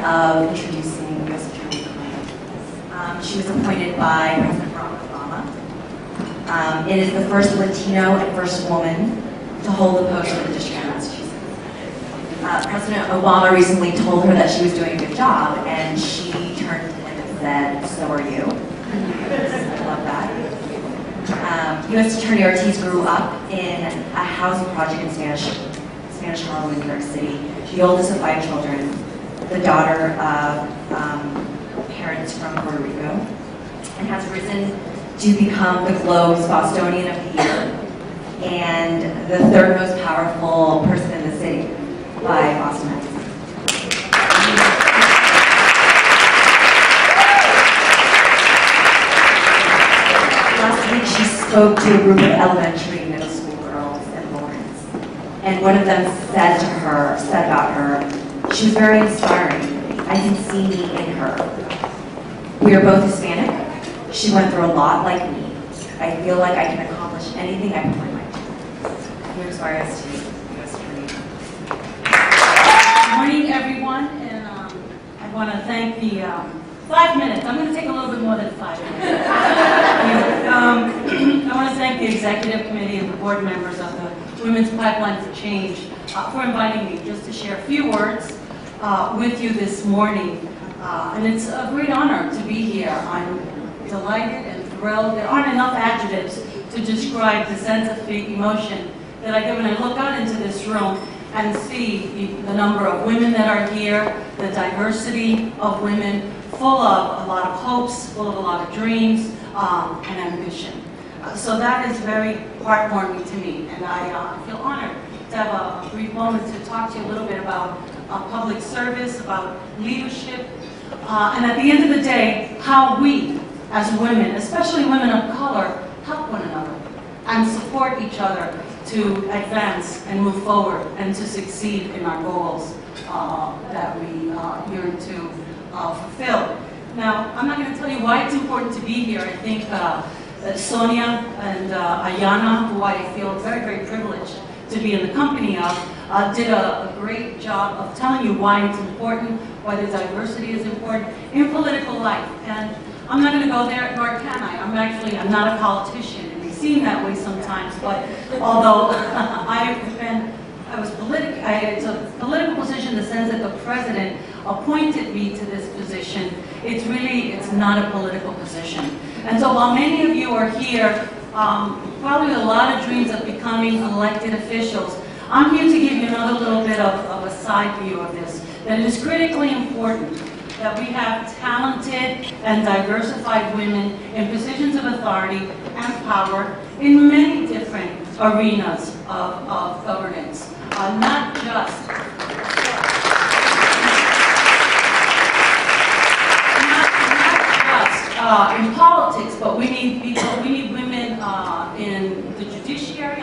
of introducing U.S. Attorney Carmen. She was appointed by President Barack Obama. It is the first Latino and first woman to hold the post in the District of Massachusetts. President Obama recently told her that she was doing a good job, and she turned to him and said, "So are you." I love that. U.S. Attorney Ortiz grew up in a housing project in Spanish Harlem in New York City, the oldest of 5 children, the daughter of parents from Puerto Rico, and has risen to become the Globe's Bostonian of the Year and the 3rd most powerful person in the city by Boston Magazine. Last week she spoke to a group of elementary and middle school girls in Lawrence, and one of them said about her, she was very inspiring. I can see me in her. We are both Hispanic. She went through a lot like me. I feel like I can accomplish anything I put my mind to. You inspire us to be U.S. Attorney. Good morning, everyone, and I want to thank the 5 minutes. I'm going to take a little bit more than 5 minutes. I want to thank the executive committee and the board members of the Women's Pipeline for Change for inviting me just to share a few words with you this morning. And it's a great honor to be here. I'm delighted and thrilled. There aren't enough adjectives to describe the sense of emotion that I get when I look out into this room and see the number of women that are here, the diversity of women, full of a lot of hopes, full of a lot of dreams and ambition. So that is very heartwarming to me, and I feel honored to have a brief moment to talk to you a little bit about public service, about leadership, and at the end of the day, how we as women, especially women of color, help one another and support each other to advance and move forward and to succeed in our goals that we yearn to fulfill. Now, I'm not going to tell you why it's important to be here. I think Sonia and Ayana, who I feel very, very privileged to be in the company of, did a great job of telling you why it's important, why the diversity is important in political life. And I'm not going to go there, nor can I. I'm not a politician. It may seem that way sometimes, but although it's a political position in the sense that the president appointed me to this position, it's not a political position. And so while many of you are here, probably with a lot of dreams of becoming elected officials, I'm here to give you another little bit of a side view of this, that it is critically important that we have talented and diversified women in positions of authority and power in many different arenas of governance, not just in politics, but we need people. We need women in the judiciary,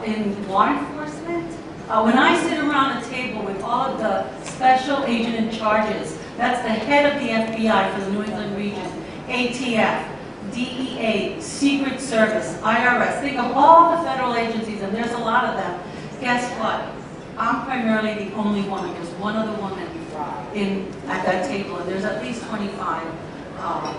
in law enforcement. When I sit around a table with all of the special agent in charges, that's the head of the FBI for the New England region, ATF, DEA, Secret Service, IRS. Think of all the federal agencies, and there's a lot of them. Guess what? I'm primarily the only woman. There's one other woman at that table, and there's at least 25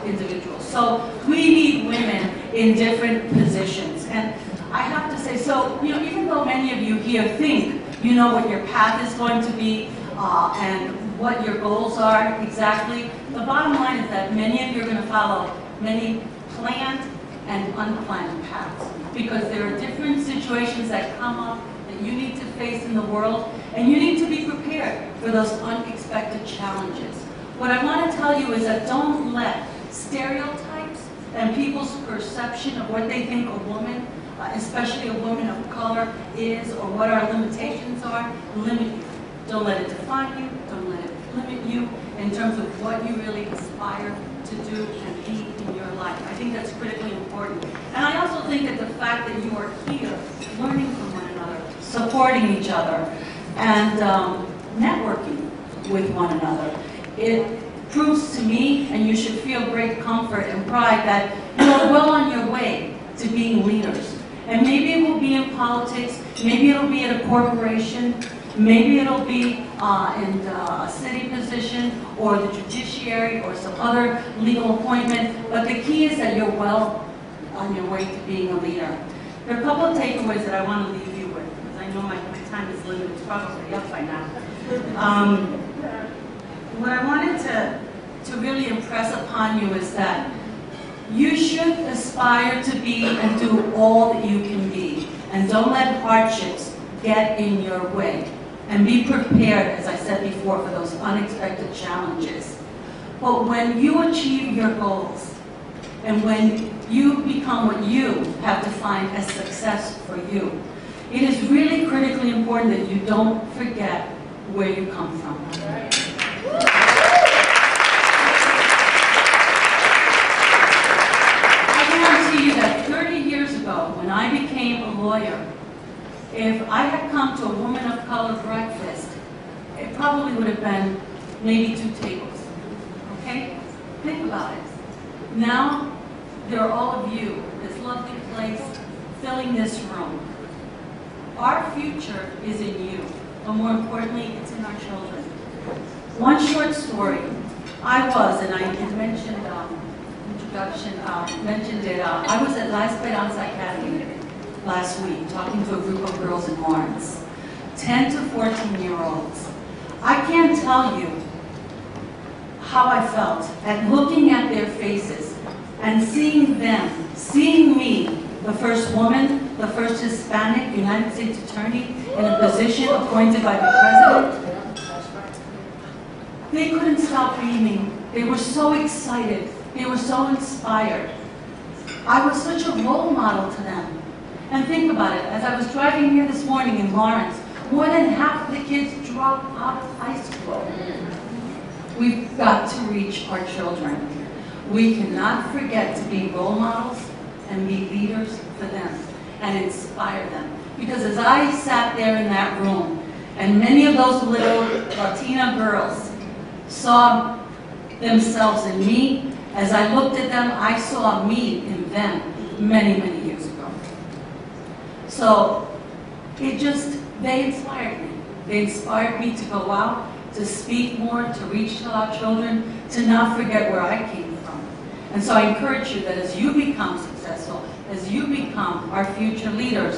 individuals. So we need women in different positions. And I have to say, so, even though many of you here think you know what your path is going to be and what your goals are exactly, the bottom line is that many of you are going to follow many planned and unplanned paths, because there are different situations that come up that you need to face in the world, and you need to be prepared for those unexpected challenges. What I want to tell you is that don't let stereotypes and people's perception of what they think a woman, especially a woman of color, is, or what our limitations are, limit you. Don't let it define you. Don't let it limit you in terms of what you really aspire to do and be in your life. I think that's critically important. And I also think that the fact that you are here learning from one another, supporting each other, and networking with one another, it proves to me, and you should feel great comfort and pride, that you are well on your way to being leaders. And maybe it will be in politics, maybe it'll be at a corporation, Maybe it'll be in a city position or the judiciary or some other legal appointment, but the key is that you're well on your way to being a leader. There are a couple of takeaways that I want to leave you with, because I know my time is limited. It's probably up by now. What I wanted to really impress upon you is that you should aspire to be and do all that you can be. And don't let hardships get in your way. And be prepared, as I said before, for those unexpected challenges. But when you achieve your goals, and when you become what you have defined as success for you, it is really critically important that you don't forget where you come from. I guarantee you that 30 years ago, when I became a lawyer, if I had come to a woman of color breakfast, it probably would have been maybe 2 tables. Okay? Think about it. Now, there are all of you, this lovely place, filling this room. Our future is in you, but more importantly, it's in our children. One short story. I was, and I mentioned mentioned it. I was at La Esperanza Academy last week, talking to a group of girls in Lawrence, 10 to 14-year-olds. I can't tell you how I felt at looking at their faces and seeing them, seeing me, the first woman, the first Hispanic United States Attorney in a position appointed by the President. They couldn't stop beaming. They were so excited. They were so inspired. I was such a role model to them. And think about it, as I was driving here this morning in Lawrence, more than half of the kids dropped out of high school. We've got to reach our children. We cannot forget to be role models and be leaders for them and inspire them. Because as I sat there in that room, and many of those little Latina girls saw themselves in me, as I looked at them, I saw me in them many, many years ago. So they inspired me. They inspired me to go out, to speak more, to reach to our children, to not forget where I came from. And so I encourage you that as you become successful, as you become our future leaders,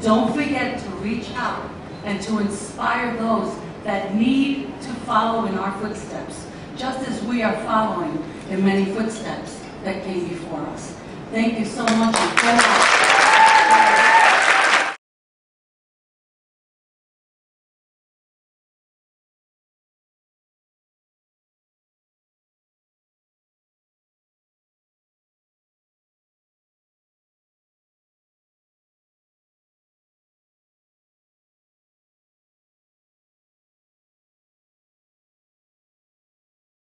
don't forget to reach out and to inspire those that need to follow in our footsteps, just as we are following in many footsteps that came before us. Thank you so much.